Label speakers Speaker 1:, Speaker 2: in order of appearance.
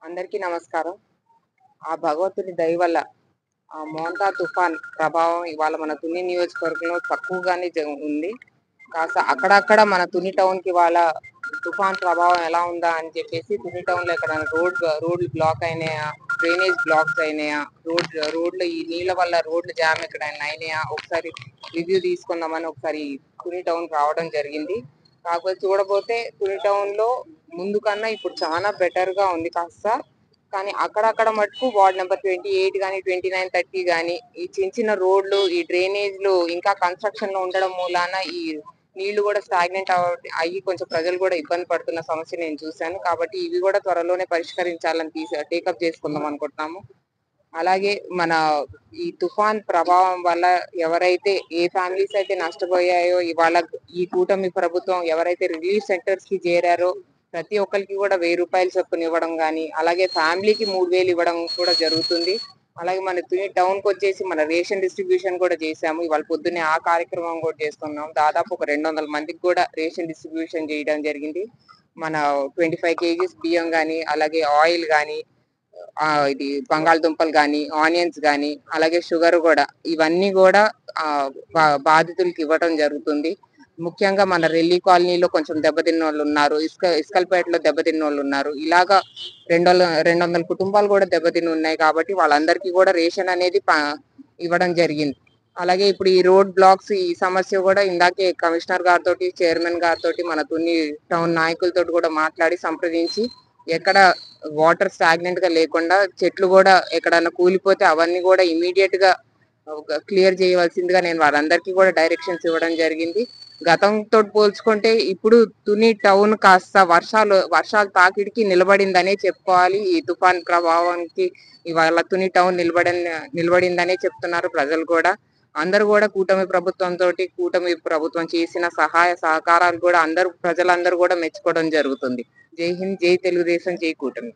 Speaker 1: అందరికీ నమస్కారం. ఆ భగవంతుని దయ వల్ల ఆ మోంతా తుఫాన్ ప్రభావం ఇవాళ మన తుని నియోజకవర్గంలో తక్కువగానే ఉంది. కాస్త అక్కడక్కడ మన తుని టౌన్‌కి ఇవాళ తుఫాన్ ప్రభావం ఎలా ఉందా అని చెప్పేసి తుని టౌన్‌లో ఎక్కడైనా రోడ్లు బ్లాక్ అయినాయా? డ్రైనేజ్ బ్లాక్స్ అయినాయా? రోడ్లు ఈ నీళ్ల వల్ల రోడ్లు జామ్ ఎక్కడైనా అయినాయా? ఒకసారి రివ్యూ తీసుకుందామని ఒకసారి తుని టౌన్‌కి రావడం జరిగింది. కాకపోతే చూడబోతే తుని టౌన్‌లో ముందు కన్నా ఇప్పుడు చాలా బెటర్‌గా ఉంది కాస్త. కానీ అక్కడక్కడ మటుకు వార్డ్ నెంబర్ 28 గాని, 29, 30 గాని ఈ చిన్న చిన్న రోడ్లు, ఈ డ్రైనేజ్‌లు ఇంకా కన్‌స్ట్రక్షన్‌లో ఉండడం మూలాన ఈ నీళ్లు కూడా స్టాగ్నెంట్ అయ్యి కొంచెం ప్రజలు కూడా ఇబ్బంది పడుతున్న సమస్య నేను చూశాను. కాబట్టి ఇవి కూడా త్వరలోనే పరిష్కరించాలని టేకప్ చేసుకుందాం అనుకుంటున్నాము. అలాగే మన ఈ తుఫాన్ ప్రభావం వల్ల ఎవరైతే ఏ ఫ్యామిలీస్ అయితే నష్టపోయాయో ఇవాళ ఈ కూటమి ప్రభుత్వం ఎవరైతే రిలీఫ్ సెంటర్స్ కి చేరారో ప్రతి ఒక్కరికి కూడా ₹1000 చొప్పున ఇవ్వడం గానీ, అలాగే ఫ్యామిలీకి 3000 ఇవ్వడం కూడా జరుగుతుంది. అలాగే మన తుని టౌన్ కి వచ్చేసి మన రేషన్ డిస్ట్రిబ్యూషన్ కూడా చేశాము. ఇవాళ పొద్దున్నే ఆ కార్యక్రమం కూడా చేస్తున్నాం. దాదాపు ఒక 200 మందికి కూడా రేషన్ డిస్ట్రిబ్యూషన్ చేయడం జరిగింది. మన 25 కేజీస్ బియ్యం గానీ, అలాగే ఆయిల్ గానీ, ఇది బంగాళదుంపలు గానీ, ఆనియన్స్ గానీ, అలాగే షుగర్ గూడా ఇవన్నీ గూడా బాధితులకి ఇవ్వటం జరుగుతుంది. ముఖ్యంగా మన రెల్లి కాలనీలో కొంచెం దెబ్బతిన్నోళ్ళున్నారు. ఇస్కల్పేటలో దెబ్బతిన్నోళ్ళున్నారు. ఇలాగా 200 కుటుంబాలు కూడా దెబ్బతిని ఉన్నాయి కాబట్టి వాళ్ళందరికీ కూడా రేషన్ అనేది ఇవ్వడం జరిగింది. అలాగే ఇప్పుడు ఈ రోడ్ బ్లాక్స్ ఈ సమస్య కూడా ఇందాకే కమిషనర్ గారితోటి, చైర్మన్ గారితోటి, మన తుని టౌన్ నాయకులతోటి కూడా మాట్లాడి సంప్రదించి ఎక్కడ వాటర్ స్టాగ్నెంట్ గా లేకుండా చెట్లు కూడా ఎక్కడన్నా కూలిపోతే అవన్నీ కూడా ఇమీడియట్ గా క్లియర్ చేయవలసిందిగా నేను వారందరికీ కూడా డైరెక్షన్స్ ఇవ్వడం జరిగింది. గతంతో పోల్చుకుంటే ఇప్పుడు తుని టౌన్ కాస్త వర్షాలు తాకిడికి నిలబడిందనే చెప్పుకోవాలి. ఈ తుఫాన్ ప్రభావానికి ఇవాళ తుని టౌన్ నిలబడిందనే చెప్తున్నారు ప్రజలు కూడా. అందరూ కూడా కూటమి ప్రభుత్వం చేసిన సహాయ సహకారాలు కూడా ప్రజలందరూ కూడా మెచ్చుకోవడం జరుగుతుంది. జై హింద్, జై తెలుగుదేశం, జై కూటమి.